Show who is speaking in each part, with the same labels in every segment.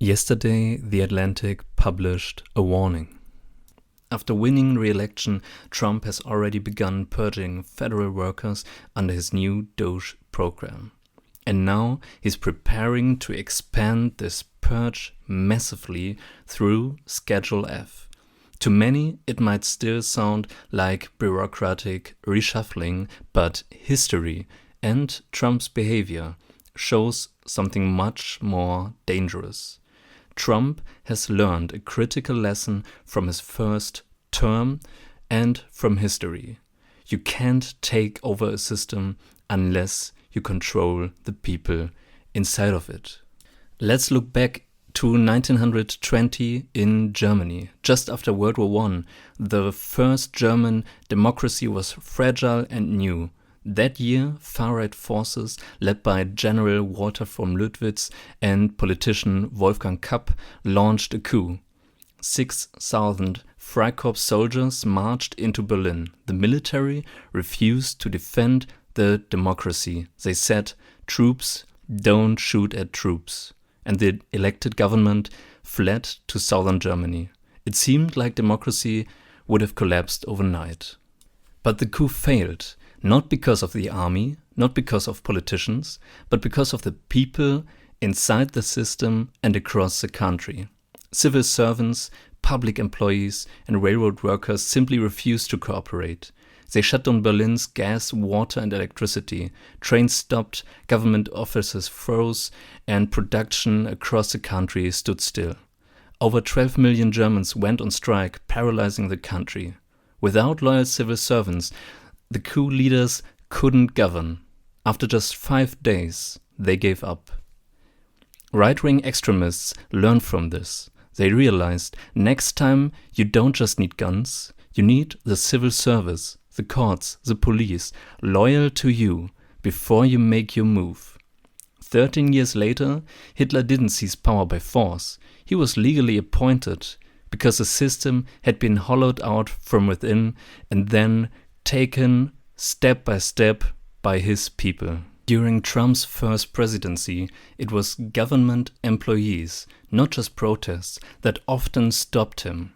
Speaker 1: Yesterday, The Atlantic published a warning. After winning re-election, Trump has already begun purging federal workers under his new DOGE program. And now he's preparing to expand this purge massively through Schedule F. To many, it might still sound like bureaucratic reshuffling, but history and Trump's behavior shows something much more dangerous. Trump has learned a critical lesson from his first term and from history. You can't take over a system unless you control the people inside of it. Let's look back to 1920 in Germany. Just after World War I, the first German democracy was fragile and new. That year, far-right forces led by General Walter von Lüttwitz and politician Wolfgang Kapp launched a coup. 6,000 Freikorps soldiers marched into Berlin. The military refused to defend the democracy. They said, "Troops don't shoot at troops." And the elected government fled to southern Germany. It seemed like democracy would have collapsed overnight. But the coup failed. Not because of the army, not because of politicians, but because of the people inside the system and across the country. Civil servants, public employees, and railroad workers simply refused to cooperate. They shut down Berlin's gas, water, and electricity. Trains stopped, government offices froze, and production across the country stood still. Over 12 million Germans went on strike, paralyzing the country. Without loyal civil servants, the coup leaders couldn't govern. After just 5 days, they gave up. Right-wing extremists learned from this. They realized next time you don't just need guns, you need the civil service, the courts, the police, loyal to you before you make your move. 13 years later, Hitler didn't seize power by force. He was legally appointed because the system had been hollowed out from within and then taken step by step by his people. During Trump's first presidency, it was government employees, not just protests, that often stopped him.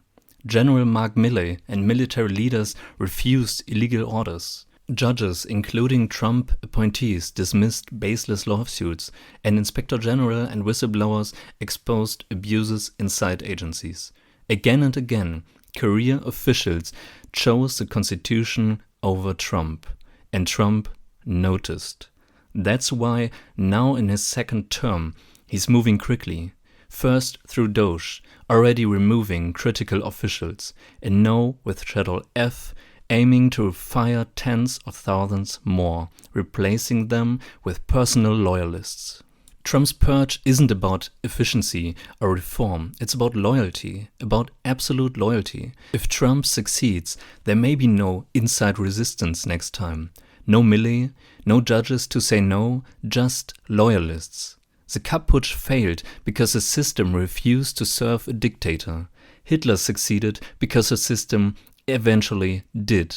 Speaker 1: General Mark Milley and military leaders refused illegal orders. Judges, including Trump appointees, dismissed baseless lawsuits, and Inspector General and whistleblowers exposed abuses inside agencies. Again and again, career officials chose the Constitution over Trump, and Trump noticed. That's why now in his second term, he's moving quickly. First through DOGE, already removing critical officials, and now with Schedule F, aiming to fire tens of thousands more, replacing them with personal loyalists. Trump's purge isn't about efficiency or reform, it's about loyalty, about absolute loyalty. If Trump succeeds, there may be no inside resistance next time. No Milley, no judges to say no, just loyalists. The Kapp putsch failed because the system refused to serve a dictator. Hitler succeeded because the system eventually did.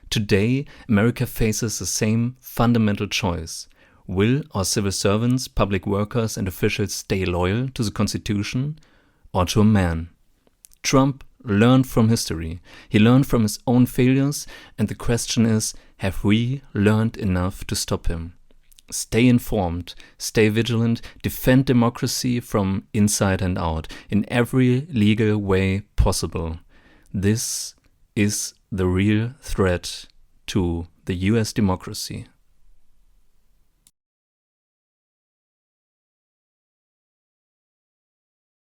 Speaker 1: Today, America faces the same fundamental choice. Will our civil servants, public workers, and officials stay loyal to the Constitution or to a man? Trump learned from history. He learned from his own failures, and the question is, have we learned enough to stop him? Stay informed, stay vigilant, defend democracy from inside and out, in every legal way possible. This is the real threat to the US democracy.